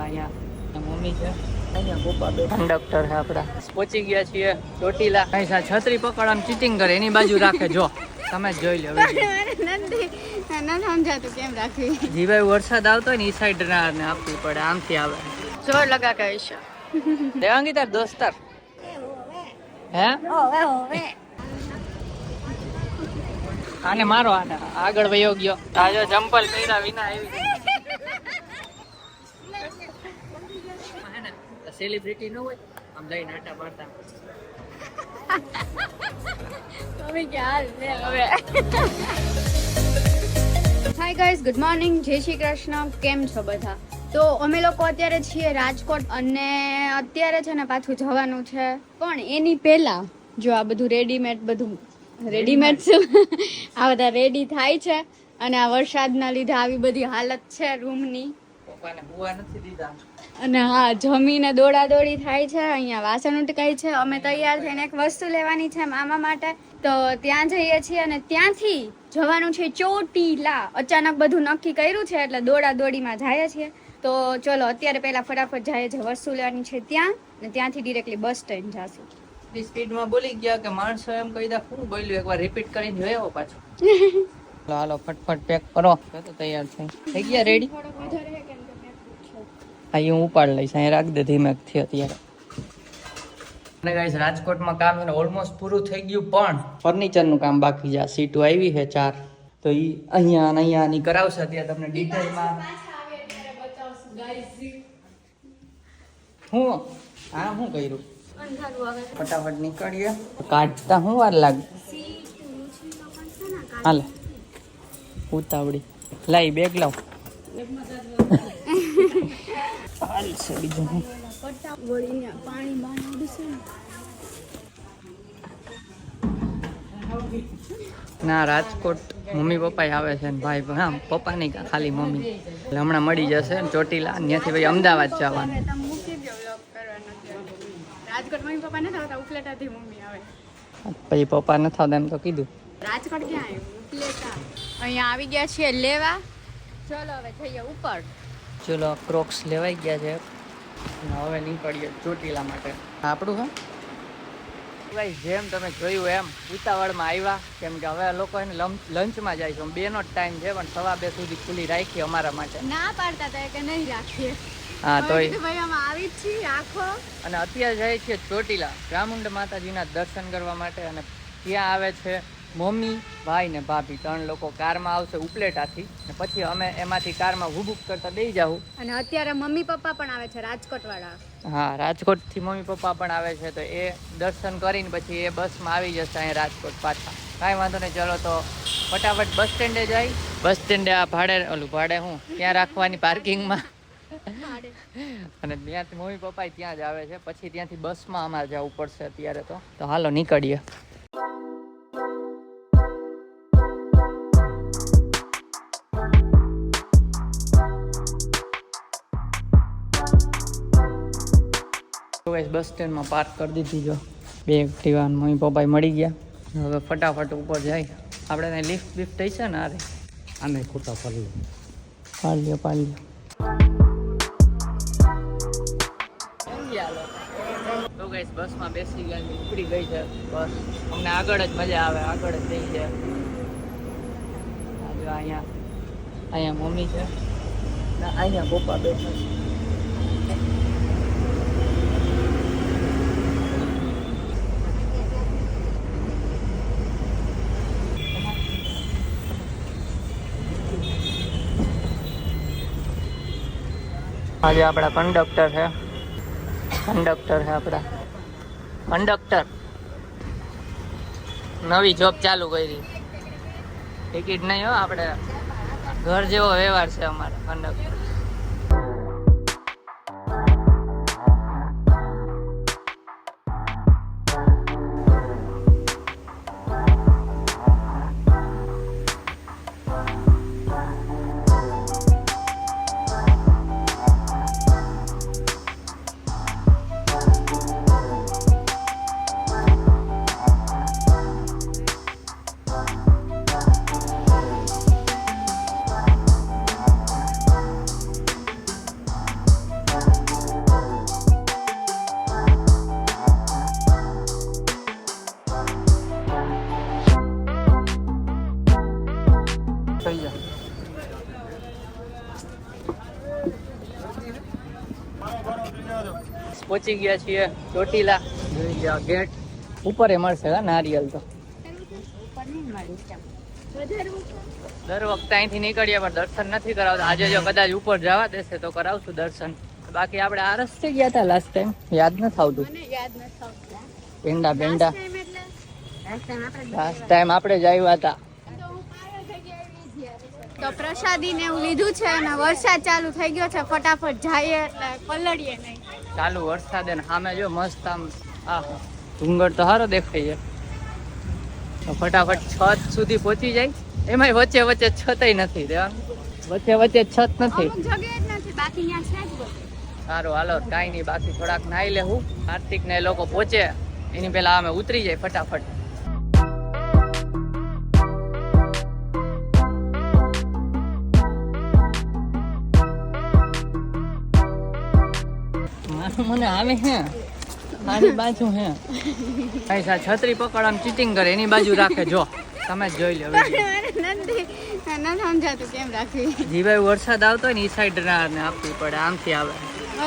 અહીંયા મમ્મી છે, અહીંયા પપ્પા બે કંડક્ટર છે આપડા. પહોંચી ગયા છીએ ચોટીલા. અહીં છત્રી પકડવાનું ચીટિંગ કરે એની બાજુ રાખે. જો તમે જ જોઈ લો. કેમ રાખવી? જીવાય વરસાદ આવતો હોય ને એ સાઈડ ના આપવી પડે, આમથી આવે. જોર લગા કહીશ. દેવાંગી તાર દોસ્તાર હે? આને મારો, આને આગળ વયો ગયો. આજો ચંપલ પહેર્યા વિના આવી. સેલિબ્રિટી ન હોય આમ લઈને આટા પાડતા. હાય ગાઈઝ, ગુડ મોર્નિંગ, જય શ્રી કૃષ્ણ. કેમ છો બધા? તો અમે લોકો અત્યારે છીએ રાજકોટ અને અત્યારે છે ને પાછું જવાનું છે, પણ એની પહેલા જો આ બધું રેડીમેડ શું આ બધા રેડી થાય છે અને આ વરસાદના લીધે આવી બધી હાલત છે રૂમની. પપ્પાને હુવા નથી દીધા અને હા, જમીને દોડાદોડી થાય છે. અહીંયા વાસણ ઉટકાય છે. અમે તૈયાર થઈને એક વસ્તુ લેવાની છે મામા માટે, તો ત્યાં જઈએ છીએ અને ત્યાંથી જવાનું છે ચોટીલા. અચાનક બધું નક્કી કર્યું છે એટલે દોડાદોડીમાં જઈએ છીએ. તો ચલો અત્યારે પહેલા ફટાફટ જાય છે વસ્તુ લેવાની છે ત્યાં, અને ત્યાંથી ડિરેક્ટલી બસ સ્ટેન્ડ જાશું. સ્પીડમાં બોલી ગયા કે માણસો એમ કહી દા હું બોલ્યું, એકવાર રિપીટ કરીને જોયો પાછો. હાલો ફટફટ પેક કરો. તો તૈયાર થઈ ગયા, રેડી. અહીં હું ઉપાડ લઈશ, અહીં રાખ દે ધીમેકથી અત્યારે. અને ગાઈસ રાજકોટમાં કામ છે ને ઓલમોસ્ટ પૂરું થઈ ગયું, પણ ફર્નિચરનું કામ બાકી છે. સીટો આવી છે 4, તો એ અહીંયાની કરાવશે. અત્યારે તમને ડિટેલમાં હું કર્યું ફટાફટ નીકળીએ. કાઢતા હું વાર લાગે? હાલે ઉતાવળી લાઈ બેગ લાવ. હાલશે બીજું હું. ના રાજકોટ મમ્મી પપ્પા આવે છે ને ભાઈ. હા પપ્પા નહીં, ખાલી મમ્મી. એટલે હમણાં મળી જશે ચોટીલા. ત્યાંથી ભાઈ અમદાવાદ જવાનું. રાજકોટ મમ્મી પપ્પા નથી આવતા, ઉપલેટાથી મમ્મી આવે. પછી પપ્પા નથી આવતા એમ તો કીધું. રાજકોટ ક્યાં આવ્યું? ઉપલેટા. અહીંયા આવી ગયા છીએ લેવા. ચલો હવે જઈએ ઉપર. ચલો ક્રોક્સ લેવાઈ ગયા છે. હવે નીકળીએ ચોટીલા માટે. આપણું હા ભાઈ, જેમ તમે જોયું એમ ઉતાવળમાં આવ્યા, કેમ કે હવે લોકો એને લંચમાં જાય છે. 2 નો જ ટાઈમ છે, પણ 2:30 સુધી ખુલ્લી રાખી અમારા માટે. ના પાડતા હતા કે નહીં રાખીએ. હા તો ભાઈ અમે આવી જ છીએ આખો. અને અત્યારે જાય છે ચોટીલા ચામુંડ માતાજીના દર્શન કરવા માટે. અને ત્યાં આવે છે મમ્મી, ભાઈ ને ભાભી. 3 લોકો કારમાં આવશે ઉપલેટાથી, ને પછી અમે એમાંથી કારમાં હુબુક કરતા દઈ જાઉં. અને અત્યારે મમ્મી પપ્પા પણ આવે છે રાજકોટ વાળા. હા રાજકોટથી મમ્મી પપ્પા પણ આવે છે, તો એ દર્શન કરીને પછી એ બસમાં આવી જશે અહીં રાજકોટ પાછા. કાંઈ વાંધો નહીં. ચલો તો ફટાફટ બસ સ્ટેન્ડે જાય. બસ સ્ટેન્ડે આ ભાડે હું ત્યાં રાખવાની પાર્કિંગમાં. અને ત્યાંથી મમ્મી પપ્પા ત્યાં જ આવે છે. પછી ત્યાંથી બસમાં અમારે જવું પડશે અત્યારે. તો હાલો નીકળીએ. બસ સ્ટેન્ડમાં પાર્ક કરી દીધી. જો 2 એક્ટિવા મમ્મી પપ્પા મળી ગયા. હવે ફટાફટ ઉપર જાય. આપણે લિફ્ટ બિફ્ટ થઈ છે ને? અરે આને ખોટા પાડ્યો. તો ગાઈસ બસમાં બેસી ગયા, ઉપડી ગઈ છે બસ. અમને આગળ જ મજા આવે, આગળ જ થઈ છે. અહીંયા મમ્મી છે, અહીંયા પપ્પા બેઠા છે. આજે આપણા કંડક્ટર છે આપણા કંડક્ટર. નવી જોબ ચાલુ કરી. ટિકિટ નહીં હો, આપણે ઘર જેવો વ્યવહાર છે અમારા કંડક્ટર. પહોંચી ગયા છીએ ચોટીલા. જોઈ લો ગેટ ઉપર મળશે હા નારિયેલ તો. દર વખતે અહીંથી નીકળીએ પણ દર્શન નથી કરાવતા. આજે જો કદાચ ઉપર જવા દેશે તો કરાવશું દર્શન. બાકી આપણે આ રસ્તે ગયા હતા લાસ્ટ ટાઈમ, યાદ નથી આવતું. પેંડા પેંડા લાસ્ટ ટાઈમ આપણે જ આવ્યા હતા. તો પ્રસાદી ને એવું લીધું છે અને વરસાદ ચાલુ થઈ ગયો છે. ફટાફટ જઈએ એટલે પલળીએ નહીં. ચાલુ વરસાદ ને સામે જો મસ્ત આમ ડુંગર તો સારો દેખાય છે. તો ફટાફટ છત સુધી પહોંચી જાય. એમાંય વચ્ચે વચ્ચે છતય નથી દેવાનું, વચ્ચે વચ્ચે છત નથી. અમુક જગ્યાએ જ નથી, બાકી અહીંયા છે જ બધું. સારું હાલો કાંઈ નહીં, બાકી થોડાક નાઈ લેવું. કાર્તિક ને એ લોકો પહોંચે એની પેલા અમે ઉતરી જાય ફટાફટ. મને આવે હે મારી બાજુ હે પૈસા છત્રી પકડ આમ ચીટિંગ કરે એની બાજુ રાખે. જો તમે જ જોઈ લો નથી સમજાતું કેમ રાખવી. જીભાઈ વરસાદ આવતો હોય ને ઈ સાઈડ ને આપવી પડે, આમથી આવે.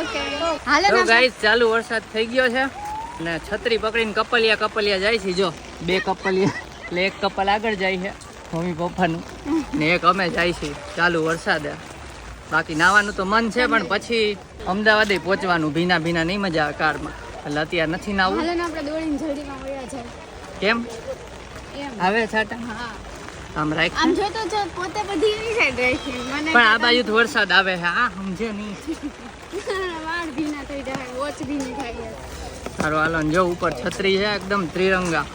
ઓકે હાલે તો ના ગાઈસ ચાલુ વરસાદ થઈ ગયો છે ને છત્રી પકડીને કપલિયા જાય છે. જો બે કપલિયા એટલે એક કપલ આગળ જાય છે મમ્મી પપ્પાનું ને એક અમે જાય છે. ચાલુ વરસાદ બાકી નાવાનું તો મન છે પણ પછી અમદાવાદે પહોંચવાનું. ભીના ભીના નહીં મજા આવે કારમાં, એટલે અત્યારે નથી નાવું. હાલે ને આપણે દોડીને જલ્દીમાં વયા જાય. કેમ એમ આવે છાટા હા આમ રાખ. આમ જોતો જો પોતે બધી એની સાઈડ રાખી મને પણ આ બાજુ વરસાદ આવે છે આ સમજે નહીં. વાળ ભીના થઈ જાય, વોચ ભીની થાય. સારું હાલો જો ઉપર છત્રી છે એકદમ ત્રિરંગા.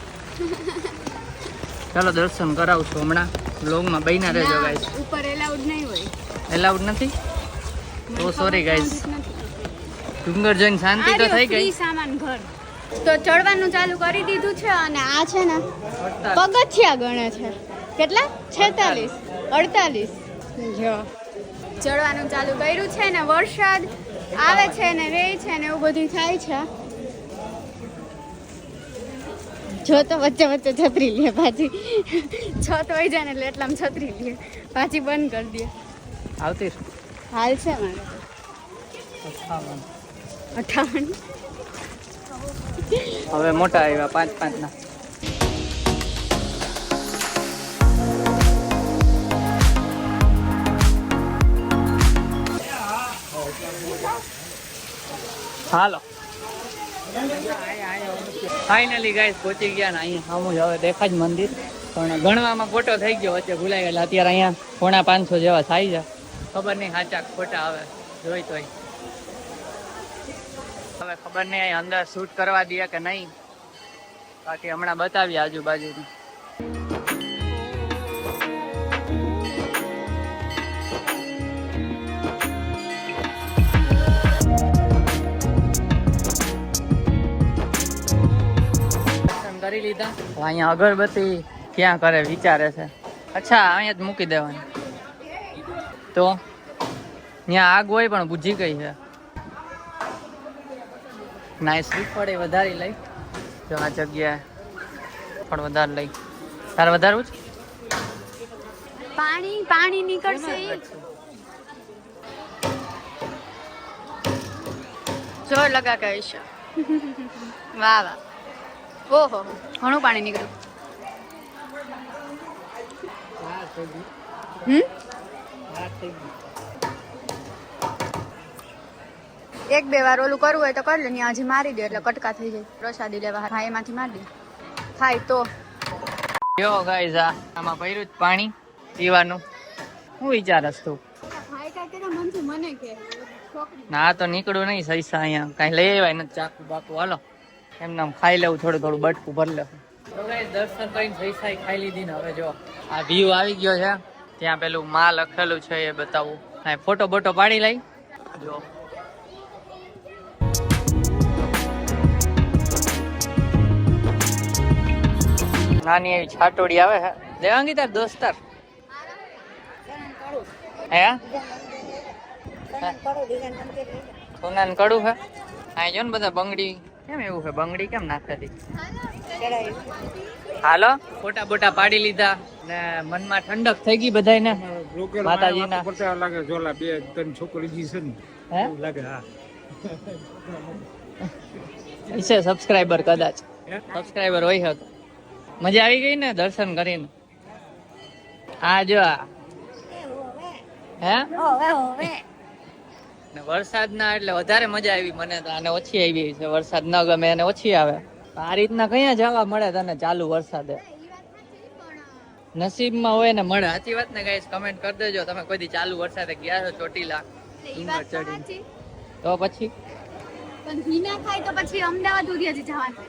ચાલો દર્શન કરાવશું હમણાં. બ્લોગમાં બહીના રહેજો ગાઈસ. ઉપર એલાઉડ નહીં હોય. એલાઉડ નથી તો સોરી ગાઈસ. ડુંગર જોઈને શાંતિ તો થઈ ગઈ. સામાન ઘર તો ચડવાનું ચાલુ કરી દીધું છે અને આ છે ને પગથિયા ગણે છે. કેટલા 46 48 જો ચડવાનું ચાલુ કર્યું છે ને વરસાદ આવે છે ને વેય છે ને એવું બધું થાય છે. જો તો વચ્ચે વચ્ચે છત્રી લે પાછી છત વહી જાય ને એટલે એટલામાં છત્રી લે પાછી બંધ કરી દે. આવતી હાલ છે મારે 58 હવે મોટા આવ્યા 5 ના. હાલો ફાઇનલી ગાઈસ પહોંચી ગયા ને અહીંયા સામું જ હવે દેખાય જ મંદિર. પણ ગણવામાં ખોટો થઈ ગયો, વચ્ચે ભૂલાઈ ગયેલા. અત્યારે અહીંયા 450 જેવા થાય છે. ખબર નહીં સાચા ખોટા આવે જોઈ તોય. હવે ખબર નહીં અહીં અંદર શૂટ કરવા દે કે નહીં, બાકી હમણાં બતાવીએ આજુબાજુ. કરી લીધા અહીંયા અગરબત્તી ક્યાં કરે વિચારે છે. અચ્છા અહીંયા જ મૂકી દેવાની તો ત્યાં આગ હોય પણ બુજી ગઈ છે. નાઈસ શ્રીફળ વધારે લઈ જો આ જગ્યાએ પણ વધારે લઈ. તારે વધારવું છે? પાણી નીકળશે જોર લગા કહીશ. વાહ વાહ ઓહો ઘણું પાણી નીકળ્યું. એક બે વાર ઓલું કરવું હોય તો કરી લે, હજી મારી દે એટલે કટકા થઈ જાય. પ્રસાદી લેવા હા એમાંથી મારી દે ખાય તો. જો ગાઈસ આમાં ભર્યું જ પાણી પીવાનું. હું વિચારસ તું? મને કે ના તો નીકળું નહીં સૈસા અહીંયા કાંઈ લઈ આવ્યા નથી ચાકુ બાકુ. હાલો એમને આમ ખાઈ લેવું, થોડું થોડું બટકું ભરી લેવું. તો ગાઈસ દર્શન કરીને સૈસા ખાઈ લીધી ને હવે જો આ વ્યૂ આવી ગયો છે. ત્યાં પેલું માં લખેલું છે એ બતાવું. હા ફોટો બોટો પાડી લઈ. જો નાની એવી છાટોડી આવે છે. દેવાંગી તાર દોસ્તાર હે સોનાન કડું છે. અહીં જો ને બધા બંગડી કેમ એવું છે, બંગડી કેમ નાખેલી. હાલો ફોટા બોટા પાડી લીધા ને મનમાં ઠંડક થઈ ગઈ બધાયને. માતાજીના લાગે જોલા 2-3 છોકરી જી છે ને હે લાગે. હા છે સબસ્ક્રાઇબર કદાચ સબસ્ક્રાઇબર હોય શકે. મજા આવી ગઈ ને દર્શન કરીને? આ જો આ. હે ને વરસાદના એટલે વધારે મજા આવી મને તો. આને ઓછી આવી છે, વરસાદ ન ગમે અને ઓછી આવે. આ રીતના કયા જવા મળે તને ચાલુ વરસાદે? નસીબમાં હોય ને મળે. સાચી વાત ને ગાઈસ? કમેન્ટ કરી દેજો તમે કોઈ દી ચાલુ વરસાદે ગયા છો ચોટીલા ડુંગર ચડી? તો પછી પણ ભીના થાય તો પછી અમદાવાદ સુધી હજી જવાનું.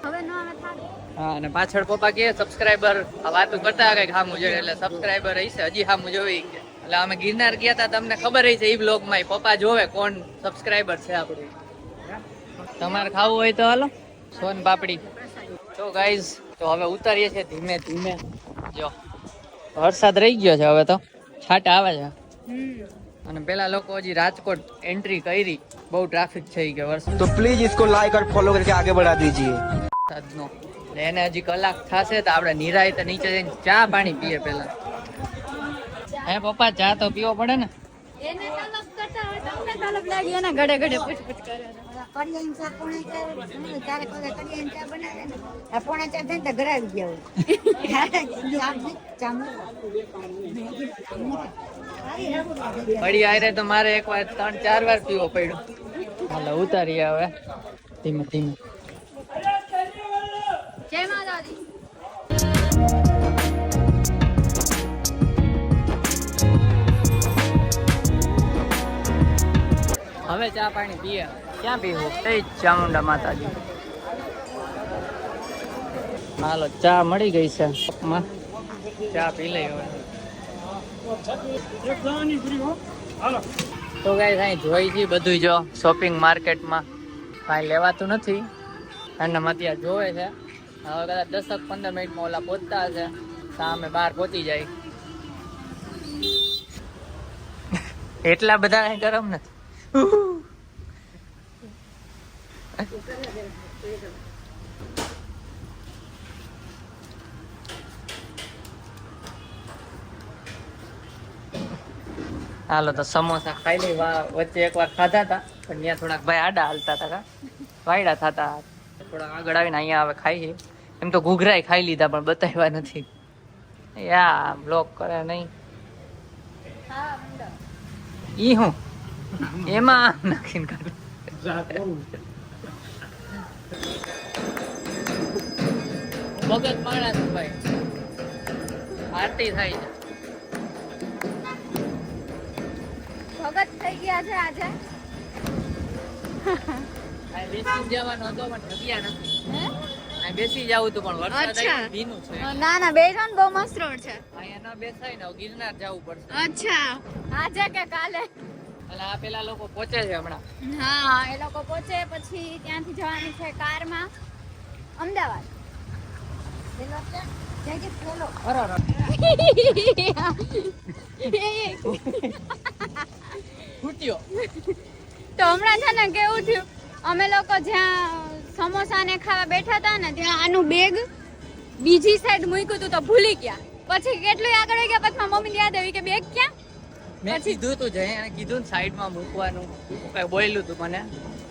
હવે નો આવે થાય. હા, અને પાછળ પપ્પા કે સબસ્ક્રાઇબર વાતો કરતા કઈક હામું જોઈ એટલે સબસ્ક્રાઇબર હશે હજી હામું જોઈ કે. એટલે અમે ગિરનાર ગયા હતા તમને ખબર હશે ઈ બ્લોગ માં પપ્પા જોવે કોણ સબસ્ક્રાઇબર છે આપણું. તમારે ખાવું હોય તો હાલો સોન પાપડી. તો ગાઈઝ તો હવે ઉતારીએ છીએ ધીમે ધીમે. જો વરસાદ રહી ગયો છે હવે તો છાંટા આવે છે. અને પેલા લોકો હજી રાજકોટ એન્ટ્રી કરી. બહુ ટ્રાફિક છે કે વરસાદ तो प्लीज इसको लाइक और फॉलो करके आगे बढ़ा दीजिए. નો એને હજી કલાક થશે તો આપણે નિરાય તો નીચે જઈને ચા પાણી પીએ પેલા. હે પપ્પા ચા તો પીવો પડે ને? એને તલબ કરતા હોય તમને તલબ લાગી એને ઘડે ઘડે પૂછ કરે. કડિયાની ચા પોણે ચા તારે કોઈ કડિયાની ચા બનાવે ને આ પોણે ચા થઈને તો ઘરે આવી ગયા હોય. પડી આયરે તો મારે એક વાર 3-4 વાર પીવો પડ્યો. હાલો ઉતારીએ હવે ધીમે ધીમે. જય માતાજી. હવે ચા પાણી પીએ. ક્યાં પીવું? એ ચામુંડા માતાજી. હાલો ચા મળી ગઈ છે કપમાં. ચા પી લઈ હવે. તો ગાઈસ અહીં જોઈ છે બધું. જો શોપિંગ માર્કેટમાં કાંઈ લેવાતું નથી અને ત્યાં જોવે છે. હવે કદાચ 10-15 મિનિટમાં ઓલા પહોંચતા હશે. સામે બહાર પહોંચી જાય. એટલા બધા અહીં ગરમ નથી. હાલો તો સમોસા ખાઈ લઈ. વચ્ચે એકવાર ખાધા હતા પણ ત્યાં થોડાક ભાઈ આડા હાલતા હતા વાયડા થતા. થોડા આગળ આવીને અહીંયા હવે ખાઈ. એમ તો ઘૂઘરાય ખાઈ લીધા પણ બતાવ્યા નથી. યા બ્લોક કરે નહીં. ઈ હું એમાં નાખીને કાઢું. ભગત માણસ ભાઈ આરતી થાય છે. ભગત થઈ ગયા છે આજે. આ બેસી જવાનો હતો પણ જગ્યા નથી. આ બેસી જાવું હતું પણ વરસાદ આવ્યો ભીનું છે. ના ના બેસન બહુ મસ્ત રોડ છે. અહીંયા ન બેસાય ને ગિરનાર જવું પડશે. અચ્છા આજે કે કાલે? એટલે આ પેલા લોકો પહોંચે છે હમણાં. હા એ લોકો પહોંચે પછી ત્યાંથી જવાની છે કારમાં અમદાવાદ. ફૂટ્યો. તો હમણાં છે ને કેવું થયું, અમે લોકો જ્યાં સમોસા ને ખાવા બેઠા હતા ને ત્યાં આનું બેગ બીજી સાઈડ મૂક્યું હતું તો ભૂલી ગયા. પછી કેટલું આગળ વહી ગયા પછી મમ્મી યાદ આવી કે બેગ ક્યાં? મેં કીધું તું જય એને કીધું ને સાઈડમાં મૂકવાનું કઈ બોલ્યું તું મને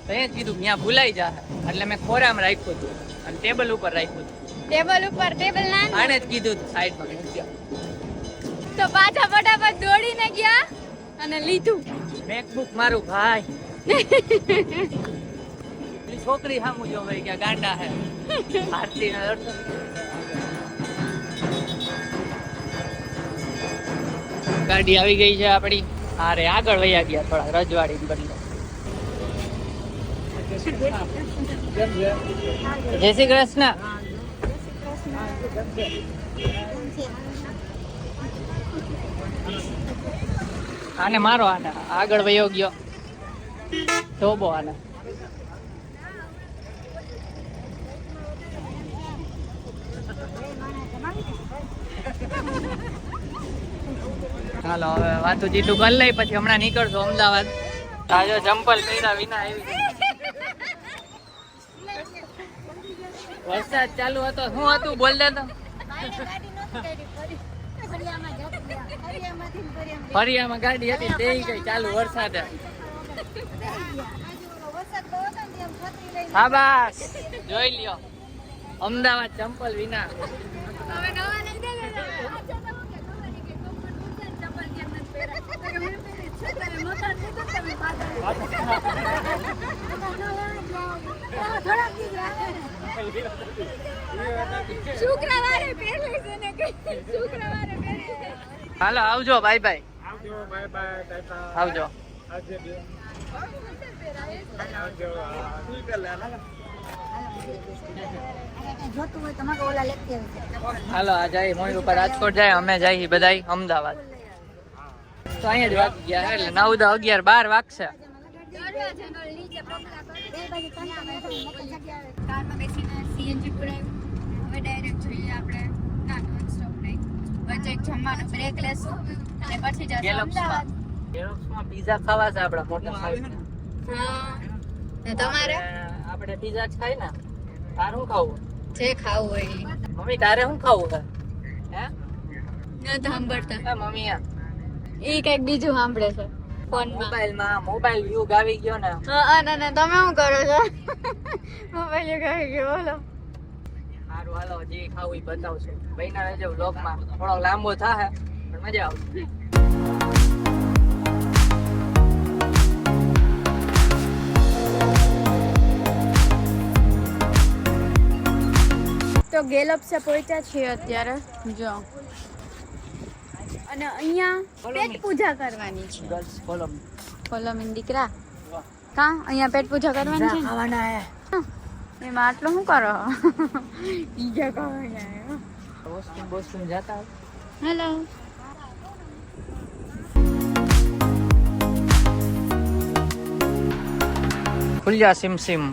તો એ કીધું ત્યાં ભૂલાઈ જાય એટલે મેં ખોરામ રાખ્યું હતું અને ટેબલ ઉપર રાખ્યું હતું. ટેબલ ઉપર ટેબલ ના આને જ કીધું તું સાઈડમાં મૂક્યો. તો પાછા ફટાફટ દોડીને ગયા અને લીધું. મેકબુક મારું ભાઈ. પેલી છોકરી સામું જો ભાઈ કે ગાંડા હે આરતી ના દર્શન. ગાડી આવી ગઈ છે આપણી. અરે આગળ વયા ગયા થોડા રજવાડી બદલે. જય શ્રી કૃષ્ણ. આને મારો આને આગળ વયો ગયો ધોબો આને. હાલો હવે વાતું જીતું કરી લઈ પછી હમણાં નીકળશું અમદાવાદ. તાજો ચંપલ પહેર્યા વિના આવી. વરસાદ ચાલુ હતો. શું હતું બોલ દે તો. ફરિયામાં ગાડી હતી તે ગઈ ચાલુ વરસાદે. હા બસ જોઈ લ્યો અમદાવાદ ચંપલ વિના. હવે નવા નહીં દે ને. આજો તો કે ખબર છે કે કોમન ઉડે ચપ્પલ કેમ નથી પહેરા. તો કે મેં પહેરી છે તમે મોટા છે તો તમે પાછા. થોડા દી આવે ને. શુક્રવારે પહેરે છે ને કે શુક્રવારે પહેરે છે. હાલો આવજો બાય બાય. આવજો બાય બાય ટાટા આવજો. આવજો બેન જોતું હોય તો મારે ઓલા લેતી આવી હાલો આ જાય મોઈ ઉપર રાજકોટ જાય અમે જાય બધાય અમદાવાદ. તો અહીંયા જ વાગી ગયા એટલે 9, 10, 11, 12 વાગશે. દરવાજાનો નીચે પગલા કરે. બે બાજુ કારમાં બેસીને સીએનજી પુરાયું. હવે ડાયરેક્ટ જોઈએ આપણે નાટક સ્ટોપ નહીં. વચ્ચે એક જમવાનો બ્રેક લેશું અને પછી જશું અમદાવાદ. ગેલોક્સમાં પીઝા ખાવા છે આપડા મોટા સાઈઝ. હા ને તમારે આપણે પીઝા જ ખાઈ ને. તારે શું ખાવું? જે ખાવું હોય ઈ. મમ્મી તારે શું ખાવું છે? હે ન સાંભળતા એ મમ્મી આ ઈ કઈક બીજું સાંભળે છે ફોનમાં. મોબાઈલ યુગ આવી ગયો ને. હા ના તમે શું કરો છો? મોબાઈલ કહી ગયો બોલો. સારું હાલો જે ખાવું એ બતાવશું. બહેના રહેજો વ્લોગમાં. થોડો લાંબો થાય પણ મજા આવશે. તો ગેલોપ્સે પહોંચ્યા છીએ અત્યારે જો અને અહીંયા પેટ પૂજા કરવાની છે. Girls follow me. Follow mean દીકરા કા અહીંયા પેટ પૂજા કરવાની છે ખાવાના હે. એમાં આટલું શું કરો? ઈજા ખાવાના. બોસ્ટન જાતા હેલો ખુલ જા સિમ સિમ.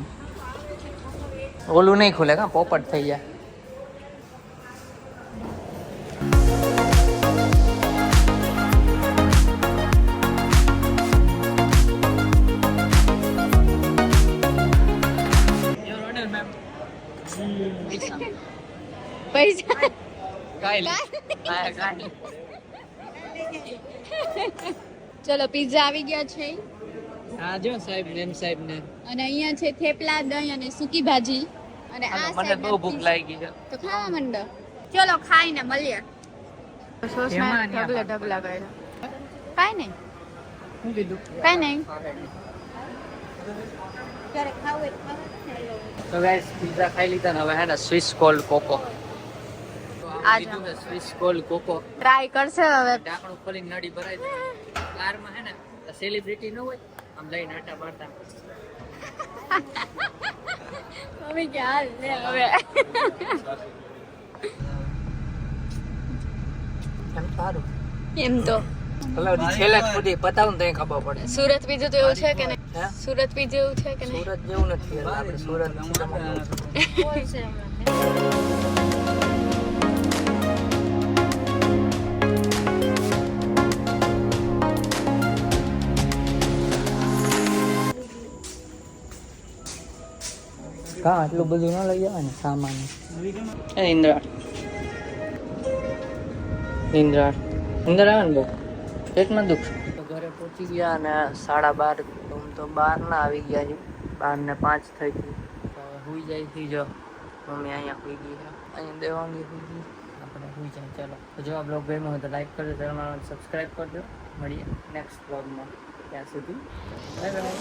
ઓલું નહીં ખુલે કા પોપટ થઈ જાય. પૈસા ચલો પિઝા આવી ગયા છે હા જો સાહેબ નેમ સાહેબ ને. અને અહીંયા છે થેપલા દહીં અને સૂકી ભાજી અને આ મને સાઈડ બહુ ભૂખ લાગી છે. તો ખાવા માંડો. ચલો ખાઈને મળીએ. એમાં નહીં ઢગલા ઢગલા કર્યા. કાઈ નહીં શું કીધું? કાઈ નહીં. ક્યારેક ખાવું હોય તો ખાવાનું. તો ગાઈસ પિઝા ખાઈ લીધા ને હવે હે ને સ્વિસ કોલ્ડ કોકો. આ કીધું છે સ્વિસ કોલ્ડ કોકો. ટ્રાય કરશે હવે. ઢાંકણું ખોલીને નળી ભરાઈ જાય. કારમાં હે ને સેલિબ્રિટી ન હોય આમ લઈને આટા મારતા. મમ્મી કે હાલ લે હવે. એમ સારું. એમ તો હલો છેલ્લે સુધી પતાવું ને તો ખબર પડે. સુરત બીજું તો એવું છે કે નહીં? હે સુરત બીજું એવું છે કે નહીં? સુરત જેવું નથી એટલે આપણે સુરત કા આટલું બધું ન લઈ આવે ને સામાન. એ ઇન્દ્રા ઇન્દ્રા ઇન્દ્રા આવે ને બહુ પેટમાં દુખ. તો ઘરે પહોંચી ગયા અને 12:30 તો 12 ના આવી ગયા છે. 12:05 થઈ ગઈ. તો હુઈ જાય થઈ જો મમ્મી અહીંયા હુઈ ગઈ છે. અહીંયા દેવાંગી હુઈ ગઈ. આપણે હુઈ જાય. ચાલો તો જો આ બ્લોગ ગમ્યો હોય તો લાઈક કરજો, ચેનલ સબસ્ક્રાઈબ કરજો. મળીએ નેક્સ્ટ બ્લોગમાં. ત્યાં સુધી બાય બાય.